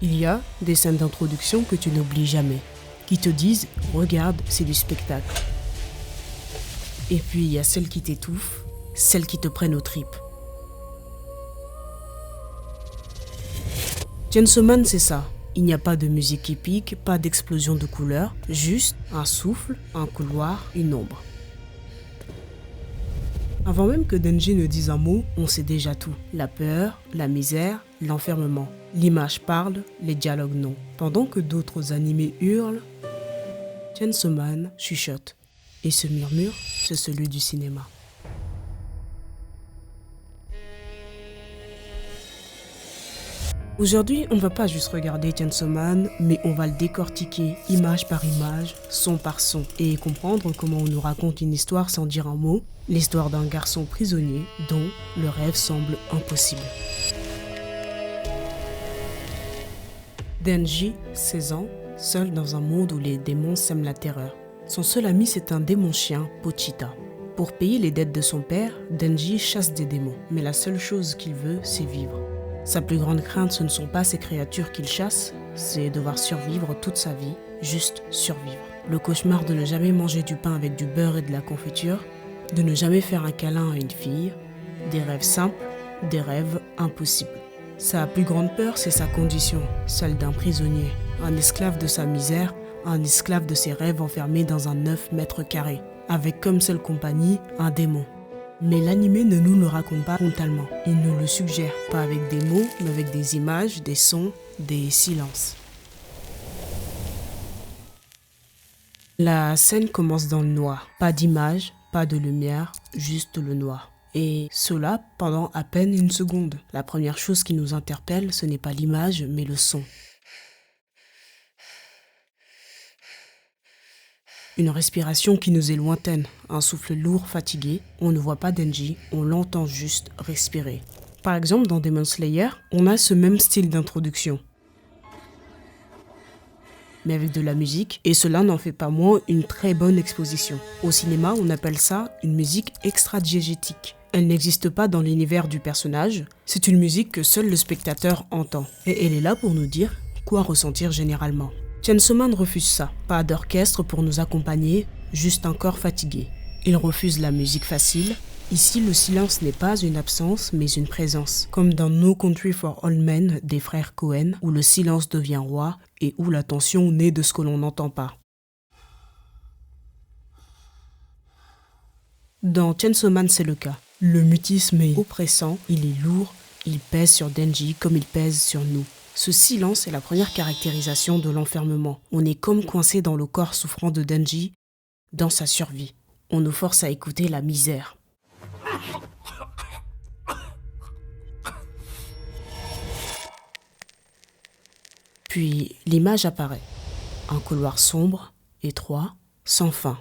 Il y a des scènes d'introduction que tu n'oublies jamais, qui te disent « Regarde, c'est du spectacle ». Et puis il y a celles qui t'étouffent, celles qui te prennent aux tripes. Chainsaw Man, c'est ça. Il n'y a pas de musique épique, pas d'explosion de couleurs, juste un souffle, un couloir, une ombre. Avant même que Denji ne dise un mot, on sait déjà tout. La peur, la misère, l'enfermement. L'image parle, les dialogues non. Pendant que d'autres animés hurlent, Chainsaw Man chuchote. Et ce murmure, c'est celui du cinéma. Aujourd'hui, on ne va pas juste regarder Chainsaw Man, mais on va le décortiquer image par image, son par son, et comprendre comment on nous raconte une histoire sans dire un mot, l'histoire d'un garçon prisonnier dont le rêve semble impossible. Denji, 16 ans, seul dans un monde où les démons sèment la terreur. Son seul ami, c'est un démon-chien, Pochita. Pour payer les dettes de son père, Denji chasse des démons, mais la seule chose qu'il veut, c'est vivre. Sa plus grande crainte, ce ne sont pas ces créatures qu'il chasse, c'est devoir survivre toute sa vie, juste survivre. Le cauchemar de ne jamais manger du pain avec du beurre et de la confiture, de ne jamais faire un câlin à une fille, des rêves simples, des rêves impossibles. Sa plus grande peur, c'est sa condition, celle d'un prisonnier, un esclave de sa misère, un esclave de ses rêves enfermé dans un 9 mètres carrés, avec comme seule compagnie un démon. Mais l'anime ne nous le raconte pas frontalement, il nous le suggère, pas avec des mots, mais avec des images, des sons, des silences. La scène commence dans le noir, pas d'image, pas de lumière, juste le noir. Et cela pendant à peine une seconde. La première chose qui nous interpelle, ce n'est pas l'image, mais le son. Une respiration qui nous est lointaine, un souffle lourd, fatigué. On ne voit pas Denji, on l'entend juste respirer. Par exemple, dans Demon Slayer, on a ce même style d'introduction, mais avec de la musique, et cela n'en fait pas moins une très bonne exposition. Au cinéma, on appelle ça une musique extra-diégétique. Elle n'existe pas dans l'univers du personnage, c'est une musique que seul le spectateur entend. Et elle est là pour nous dire quoi ressentir généralement. Chainsaw Man refuse ça, pas d'orchestre pour nous accompagner, juste un corps fatigué. Il refuse la musique facile. Ici, le silence n'est pas une absence, mais une présence. Comme dans No Country for Old Men des frères Coen, où le silence devient roi et où la tension naît de ce que l'on n'entend pas. Dans Chainsaw Man, c'est le cas. Le mutisme est oppressant, il est lourd, il pèse sur Denji comme il pèse sur nous. Ce silence est la première caractérisation de l'enfermement. On est comme coincé dans le corps souffrant de Denji, dans sa survie. On nous force à écouter la misère. Puis l'image apparaît. Un couloir sombre, étroit, sans fin.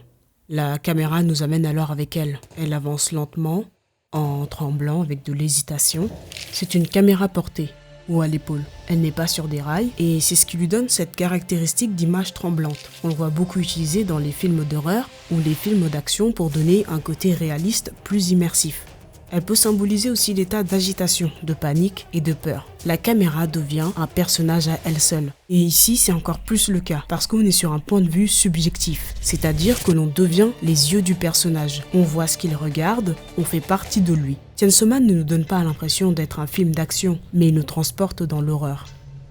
La caméra nous amène alors avec elle. Elle avance lentement, en tremblant avec de l'hésitation. C'est une caméra portée, ou à l'épaule. Elle n'est pas sur des rails, et c'est ce qui lui donne cette caractéristique d'image tremblante. On le voit beaucoup utilisé dans les films d'horreur ou les films d'action pour donner un côté réaliste plus immersif. Elle peut symboliser aussi l'état d'agitation, de panique et de peur. La caméra devient un personnage à elle seule. Et ici, c'est encore plus le cas, parce qu'on est sur un point de vue subjectif. C'est-à-dire que l'on devient les yeux du personnage. On voit ce qu'il regarde, on fait partie de lui. Chainsaw Man ne nous donne pas l'impression d'être un film d'action, mais il nous transporte dans l'horreur.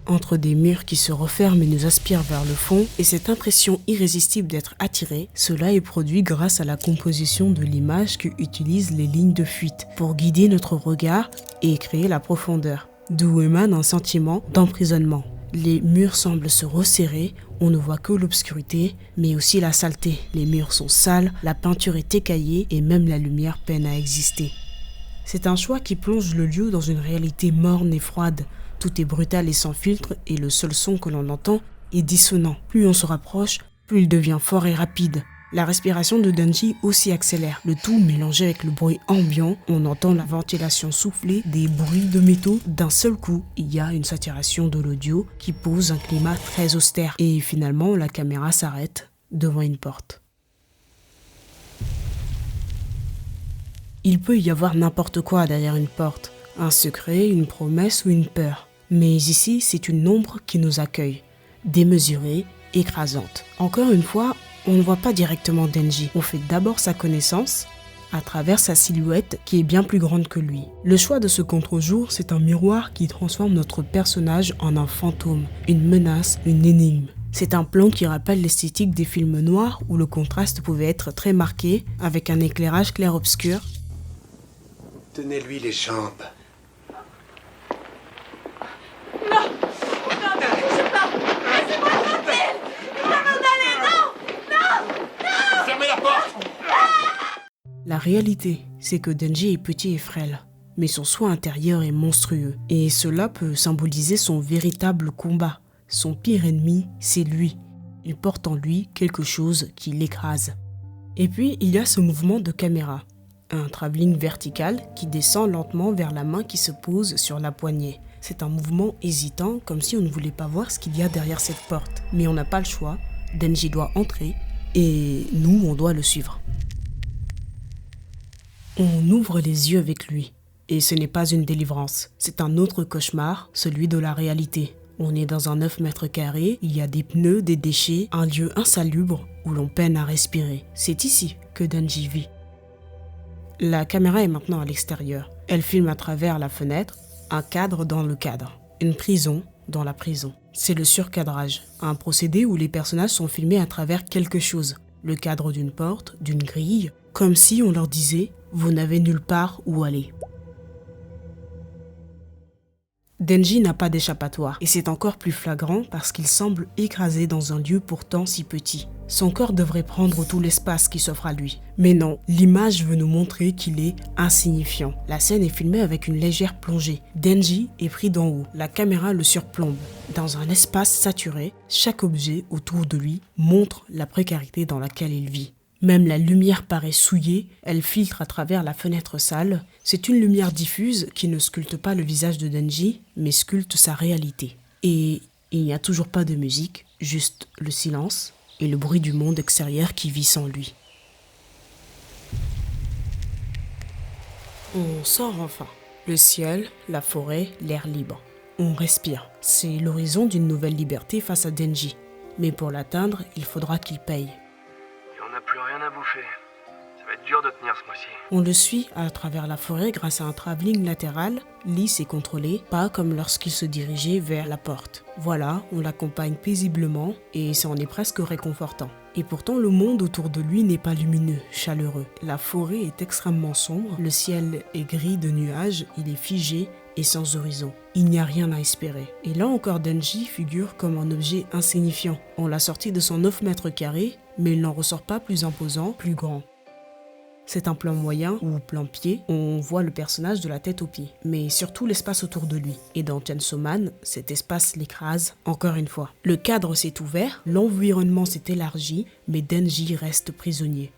Entre des murs qui se referment et nous aspirent vers le fond, et cette impression irrésistible d'être attiré, cela est produit grâce à la composition de l'image qui utilise les lignes de fuite pour guider notre regard et créer la profondeur, d'où émane un sentiment d'emprisonnement. Les murs semblent se resserrer, on ne voit que l'obscurité, mais aussi la saleté. Les murs sont sales, la peinture est écaillée et même la lumière peine à exister. C'est un choix qui plonge le lieu dans une réalité morne et froide. Tout est brutal et sans filtre et le seul son que l'on entend est dissonant. Plus on se rapproche, plus il devient fort et rapide. La respiration de Denji aussi accélère. Le tout mélangé avec le bruit ambiant, on entend la ventilation souffler, des bruits de métaux. D'un seul coup, il y a une saturation de l'audio qui pose un climat très austère. Et finalement, la caméra s'arrête devant une porte. Il peut y avoir n'importe quoi derrière une porte. Un secret, une promesse ou une peur. Mais ici, c'est une ombre qui nous accueille, démesurée, écrasante. Encore une fois, on ne voit pas directement Denji. On fait d'abord sa connaissance à travers sa silhouette qui est bien plus grande que lui. Le choix de ce contre-jour, c'est un miroir qui transforme notre personnage en un fantôme, une menace, une énigme. C'est un plan qui rappelle l'esthétique des films noirs où le contraste pouvait être très marqué avec un éclairage clair-obscur. Tenez-lui les jambes. La réalité, c'est que Denji est petit et frêle, mais son soi intérieur est monstrueux. Et cela peut symboliser son véritable combat. Son pire ennemi, c'est lui. Il porte en lui quelque chose qui l'écrase. Et puis, il y a ce mouvement de caméra. Un travelling vertical qui descend lentement vers la main qui se pose sur la poignée. C'est un mouvement hésitant, comme si on ne voulait pas voir ce qu'il y a derrière cette porte. Mais on n'a pas le choix. Denji doit entrer et nous, on doit le suivre. On ouvre les yeux avec lui. Et ce n'est pas une délivrance. C'est un autre cauchemar, celui de la réalité. On est dans un 9 mètres carrés, il y a des pneus, des déchets, un lieu insalubre où l'on peine à respirer. C'est ici que Denji vit. La caméra est maintenant à l'extérieur. Elle filme à travers la fenêtre, un cadre dans le cadre, une prison dans la prison. C'est le surcadrage, un procédé où les personnages sont filmés à travers quelque chose. Le cadre d'une porte, d'une grille, comme si on leur disait « vous n'avez nulle part où aller ». Denji n'a pas d'échappatoire, et c'est encore plus flagrant parce qu'il semble écrasé dans un lieu pourtant si petit. Son corps devrait prendre tout l'espace qui s'offre à lui. Mais non, l'image veut nous montrer qu'il est insignifiant. La scène est filmée avec une légère plongée. Denji est pris d'en haut, la caméra le surplombe. Dans un espace saturé, chaque objet autour de lui montre la précarité dans laquelle il vit. Même la lumière paraît souillée, elle filtre à travers la fenêtre sale. C'est une lumière diffuse qui ne sculpte pas le visage de Denji, mais sculpte sa réalité. Et il n'y a toujours pas de musique, juste le silence et le bruit du monde extérieur qui vit sans lui. On sort enfin. Le ciel, la forêt, l'air libre. On respire. C'est l'horizon d'une nouvelle liberté face à Denji. Mais pour l'atteindre, il faudra qu'il paye. On n'a plus rien à bouffer. Ça va être dur de tenir ce mois-ci. On le suit à travers la forêt grâce à un travelling latéral, lisse et contrôlé, pas comme lorsqu'il se dirigeait vers la porte. Voilà, on l'accompagne paisiblement et ça en est presque réconfortant. Et pourtant, le monde autour de lui n'est pas lumineux, chaleureux. La forêt est extrêmement sombre, le ciel est gris de nuages, il est figé et sans horizon. Il n'y a rien à espérer. Et là encore, Denji figure comme un objet insignifiant. On l'a sorti de son 9 mètres carrés, mais il n'en ressort pas plus imposant, plus grand. C'est un plan moyen ou plan pied, on voit le personnage de la tête aux pieds, mais surtout l'espace autour de lui. Et dans Chainsaw Man, cet espace l'écrase encore une fois. Le cadre s'est ouvert, l'environnement s'est élargi, mais Denji reste prisonnier.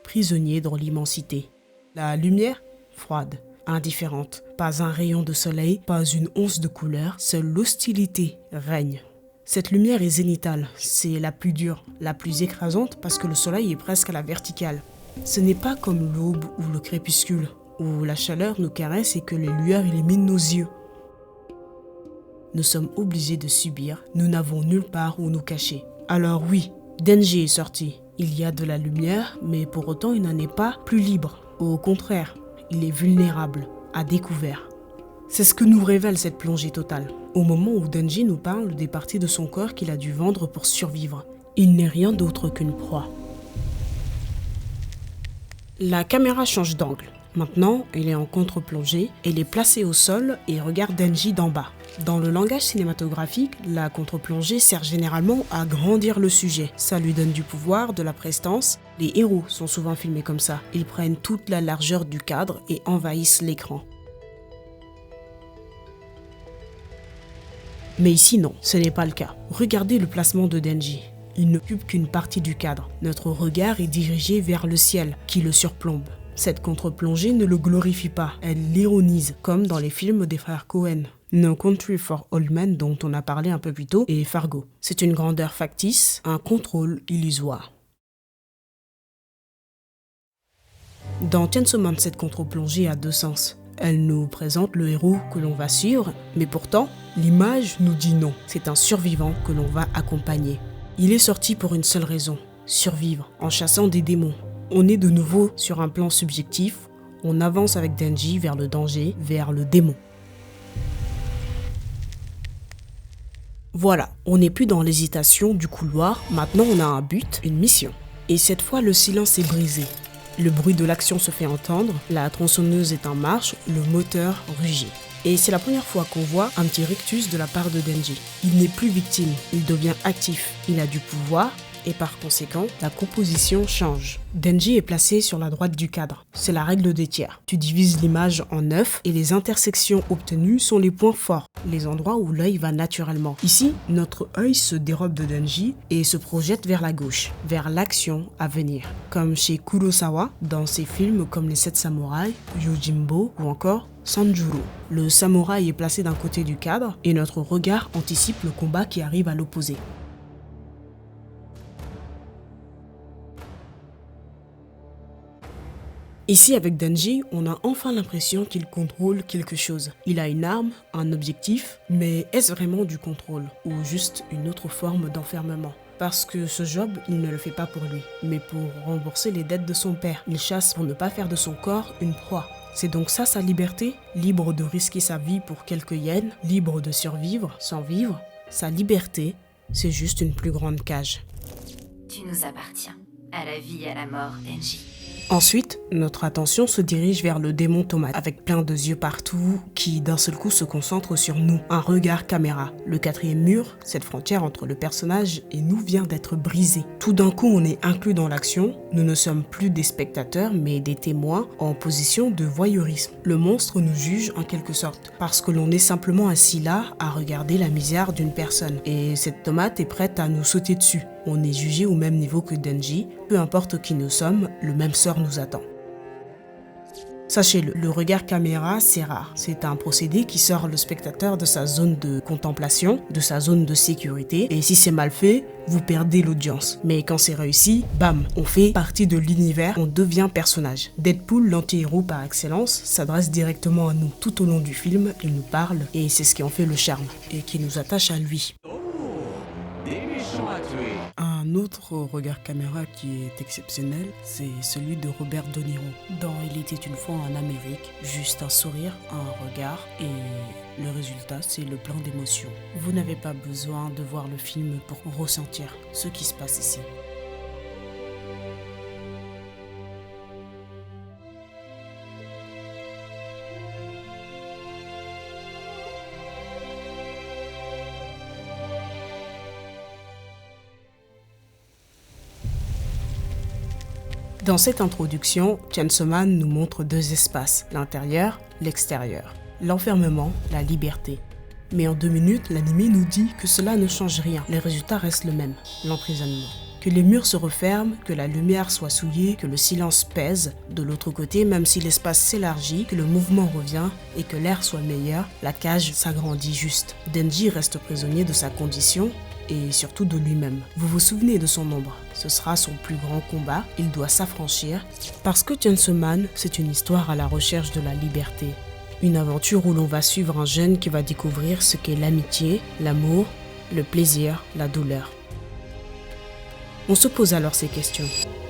Prisonnier dans l'immensité. La lumière, froide, indifférente. Pas un rayon de soleil, pas une once de couleur, seule l'hostilité règne. Cette lumière est zénithale, c'est la plus dure, la plus écrasante parce que le soleil est presque à la verticale. Ce n'est pas comme l'aube ou le crépuscule, où la chaleur nous caresse et que les lueurs illuminent nos yeux. Nous sommes obligés de subir, nous n'avons nulle part où nous cacher. Alors oui, Denji est sorti. Il y a de la lumière, mais pour autant il n'en est pas plus libre. Au contraire, il est vulnérable, à découvert. C'est ce que nous révèle cette plongée totale. Au moment où Denji nous parle des parties de son corps qu'il a dû vendre pour survivre, il n'est rien d'autre qu'une proie. La caméra change d'angle. Maintenant, elle est en contre-plongée, elle est placée au sol et regarde Denji d'en bas. Dans le langage cinématographique, la contre-plongée sert généralement à grandir le sujet. Ça lui donne du pouvoir, de la prestance. Les héros sont souvent filmés comme ça. Ils prennent toute la largeur du cadre et envahissent l'écran. Mais ici non, ce n'est pas le cas. Regardez le placement de Denji. Il n'occupe qu'une partie du cadre. Notre regard est dirigé vers le ciel, qui le surplombe. Cette contre-plongée ne le glorifie pas, elle l'ironise, comme dans les films des frères Coen. No Country for Old Men, dont on a parlé un peu plus tôt, et Fargo. C'est une grandeur factice, un contrôle illusoire. Dans Chainsaw Man, cette contre-plongée a deux sens. Elle nous présente le héros que l'on va suivre, mais pourtant, l'image nous dit non. C'est un survivant que l'on va accompagner. Il est sorti pour une seule raison, survivre en chassant des démons. On est de nouveau sur un plan subjectif, on avance avec Denji vers le danger, vers le démon. Voilà, on n'est plus dans l'hésitation du couloir, maintenant on a un but, une mission. Et cette fois le silence est brisé. Le bruit de l'action se fait entendre, la tronçonneuse est en marche, le moteur rugit. Et c'est la première fois qu'on voit un petit rictus de la part de Denji. Il n'est plus victime, il devient actif, il a du pouvoir et par conséquent, la composition change. Denji est placé sur la droite du cadre, c'est la règle des tiers. Tu divises l'image en 9 et les intersections obtenues sont les points forts, les endroits où l'œil va naturellement. Ici, notre œil se dérobe de Denji et se projette vers la gauche, vers l'action à venir. Comme chez Kurosawa, dans ses films comme Les 7 samouraïs, Yojimbo ou encore Sanjuro. Le samouraï est placé d'un côté du cadre et notre regard anticipe le combat qui arrive à l'opposé. Ici, avec Denji, on a enfin l'impression qu'il contrôle quelque chose. Il a une arme, un objectif, mais est-ce vraiment du contrôle ou juste une autre forme d'enfermement? Parce que ce job, il ne le fait pas pour lui, mais pour rembourser les dettes de son père. Il chasse pour ne pas faire de son corps une proie. C'est donc ça sa liberté? Libre de risquer sa vie pour quelques yens, libre de survivre sans vivre? Sa liberté, c'est juste une plus grande cage. Tu nous appartiens, à la vie et à la mort, Denji. Ensuite, notre attention se dirige vers le démon tomate, avec plein de yeux partout, qui d'un seul coup se concentre sur nous. Un regard caméra. Le quatrième mur, cette frontière entre le personnage et nous vient d'être brisée. Tout d'un coup, on est inclus dans l'action. Nous ne sommes plus des spectateurs, mais des témoins en position de voyeurisme. Le monstre nous juge en quelque sorte, parce que l'on est simplement assis là à regarder la misère d'une personne. Et cette tomate est prête à nous sauter dessus. On est jugé au même niveau que Denji, peu importe qui nous sommes, le même sort nous attend. Sachez-le, le regard caméra, c'est rare. C'est un procédé qui sort le spectateur de sa zone de contemplation, de sa zone de sécurité, et si c'est mal fait, vous perdez l'audience. Mais quand c'est réussi, bam, on fait partie de l'univers, on devient personnage. Deadpool, l'anti-héros par excellence, s'adresse directement à nous. Tout au long du film, il nous parle, et c'est ce qui en fait le charme, et qui nous attache à lui. Un autre regard caméra qui est exceptionnel, c'est celui de Robert De Niro. Dans Il était une fois en Amérique, juste un sourire, un regard et le résultat c'est le plein d'émotions. Vous n'avez pas besoin de voir le film pour ressentir ce qui se passe ici. Dans cette introduction, Chainsaw Man nous montre deux espaces, l'intérieur, l'extérieur. L'enfermement, la liberté. Mais en 2 minutes, l'anime nous dit que cela ne change rien, les résultats restent le même, l'emprisonnement. Que les murs se referment, que la lumière soit souillée, que le silence pèse. De l'autre côté, même si l'espace s'élargit, que le mouvement revient et que l'air soit meilleur, la cage s'agrandit juste. Denji reste prisonnier de sa condition, et surtout de lui-même. Vous vous souvenez de son ombre? Ce sera son plus grand combat, il doit s'affranchir, parce que Chainsaw Man, c'est une histoire à la recherche de la liberté. Une aventure où l'on va suivre un jeune qui va découvrir ce qu'est l'amitié, l'amour, le plaisir, la douleur. On se pose alors ces questions.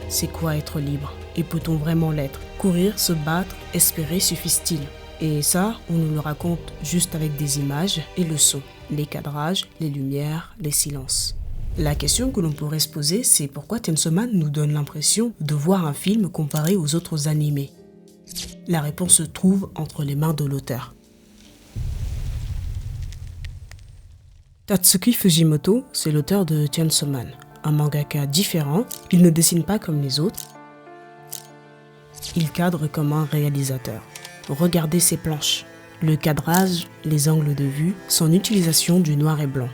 C'est quoi être libre? Et peut-on vraiment l'être? Courir, se battre, espérer suffise-t-il? Et ça, on nous le raconte juste avec des images et le son. Les cadrages, les lumières, les silences. La question que l'on pourrait se poser, c'est pourquoi Chainsaw Man nous donne l'impression de voir un film comparé aux autres animés. La réponse se trouve entre les mains de l'auteur. Tatsuki Fujimoto, c'est l'auteur de Chainsaw Man, un mangaka différent. Il ne dessine pas comme les autres. Il cadre comme un réalisateur. Regardez ses planches. Le cadrage, les angles de vue, son utilisation du noir et blanc.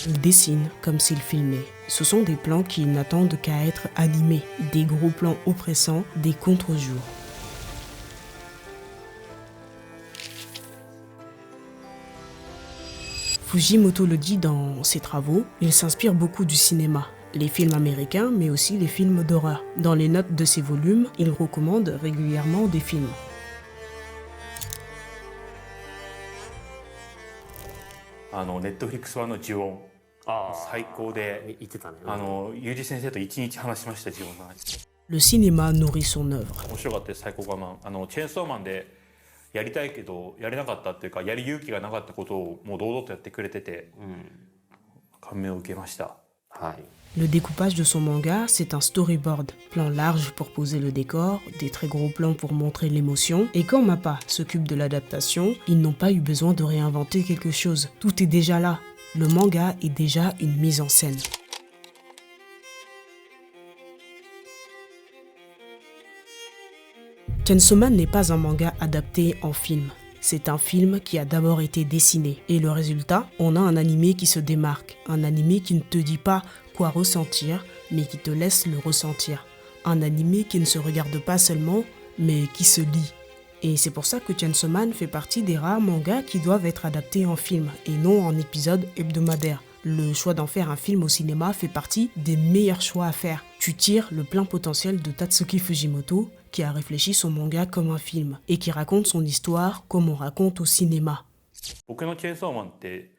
Il dessine comme s'il filmait. Ce sont des plans qui n'attendent qu'à être animés, des gros plans oppressants, des contre-jours. Fujimoto le dit dans ses travaux, il s'inspire beaucoup du cinéma. Les films américains, mais aussi les films d'horreur. Dans les notes de ses volumes, il recommande régulièrement des films. ネットフリックス版の呪音最高で、言ってたね。ゆうじ先生と一日話しました呪音の話。Le cinéma nourrit son œuvre. 面白かったです最高マン。チェーンソーマンでやりたいけどやれなかったっていうか、やる勇気がなかったことをもう堂々とやってくれてて、感銘を受けました。はい。Le découpage de son manga, c'est un storyboard. Plan large pour poser le décor, des très gros plans pour montrer l'émotion. Et quand Mappa s'occupe de l'adaptation, ils n'ont pas eu besoin de réinventer quelque chose. Tout est déjà là. Le manga est déjà une mise en scène. Chainsaw Man n'est pas un manga adapté en film. C'est un film qui a d'abord été dessiné. Et le résultat, on a un animé qui se démarque. Un animé qui ne te dit pas quoi ressentir, mais qui te laisse le ressentir. Un animé qui ne se regarde pas seulement, mais qui se lit. Et c'est pour ça que Chainsaw Man fait partie des rares mangas qui doivent être adaptés en film, et non en épisode hebdomadaire. Le choix d'en faire un film au cinéma fait partie des meilleurs choix à faire. Tu tires le plein potentiel de Tatsuki Fujimoto, qui a réfléchi son manga comme un film, et qui raconte son histoire comme on raconte au cinéma. 僕のチェーンソーマンって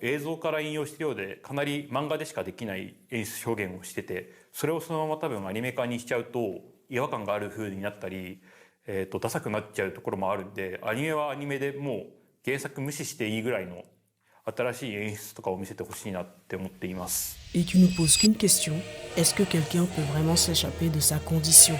映像から引用してるようで、かなり漫画でしかできない演出表現をしてて、それをそのまま多分アニメ化にしちゃうと違和感がある風になったり、ダサくなっちゃうところもあるんで、アニメはアニメでもう原作無視していいぐらいの新しい演出とかを見せてほしいなって思っています。Et tu ne poses qu'une question, est-ce que quelqu'un peut vraiment s'échapper de sa condition?